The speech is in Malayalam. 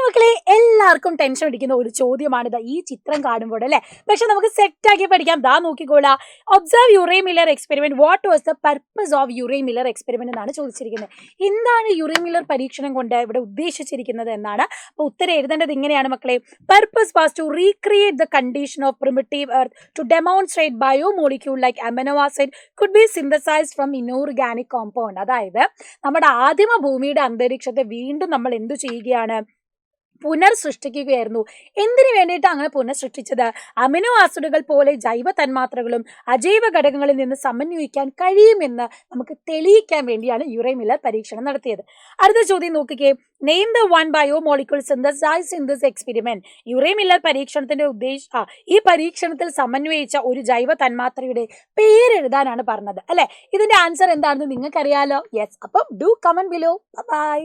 മക്കളെ എല്ലാവർക്കും ടെൻഷൻ അടിക്കുന്ന ഒരു ചോദ്യമാണിത് ഈ ചിത്രം കാണുമ്പോൾ അല്ലെ. പക്ഷെ നമുക്ക് സെറ്റ് ആക്കി പഠിക്കാം. ദാ നോക്കിക്കോളാം. Observe യുറേ Miller experiment. What was the purpose of യുറേ Miller experiment എന്നാണ് ചോദിച്ചിരിക്കുന്നത്. എന്താണ് യുറേ മില്ലർ പരീക്ഷണം കൊണ്ട് ഇവിടെ ഉദ്ദേശിച്ചിരിക്കുന്നത് എന്നാണ്. അപ്പൊ ഉത്തരം എഴുതേണ്ടത് ഇങ്ങനെയാണ് മക്കളെ. Purpose was to recreate the condition of primitive earth to demonstrate biomolecule like amino acid could be synthesized from inorganic compound. അതായത് നമ്മുടെ ആദിമ ഭൂമിയുടെ അന്തരീക്ഷത്തെ വീണ്ടും നമ്മൾ എന്തു ചെയ്യുകയാണ്, പുനർസൃഷ്ടിക്കുകയായിരുന്നു. എന്തിനു വേണ്ടിയിട്ട് അങ്ങനെ പുനഃസൃഷ്ടിച്ചത്? അമിനോ ആസിഡുകൾ പോലെ ജൈവ തന്മാത്രകളും അജൈവ ഘടകങ്ങളിൽ നിന്ന് സമന്വയിക്കാൻ കഴിയുമെന്ന് നമുക്ക് തെളിയിക്കാൻ വേണ്ടിയാണ് യുറേ മില്ലർ പരീക്ഷണം നടത്തിയത്. അടുത്ത ചോദ്യം നോക്കിക്കേ. Name the one biomolecule synthesised in this experiment. യുറേ Miller പരീക്ഷണത്തിന്റെ ഈ പരീക്ഷണത്തിൽ സമന്വയിച്ച ഒരു ജൈവ തന്മാത്രയുടെ പേരെഴുതാനാണ് പറഞ്ഞത് അല്ലെ. ഇതിന്റെ ആൻസർ എന്താണെന്ന് നിങ്ങൾക്കറിയാലോ. യെസ്, അപ്പം ഡു കമന്റ് ബിലോ. ബൈ.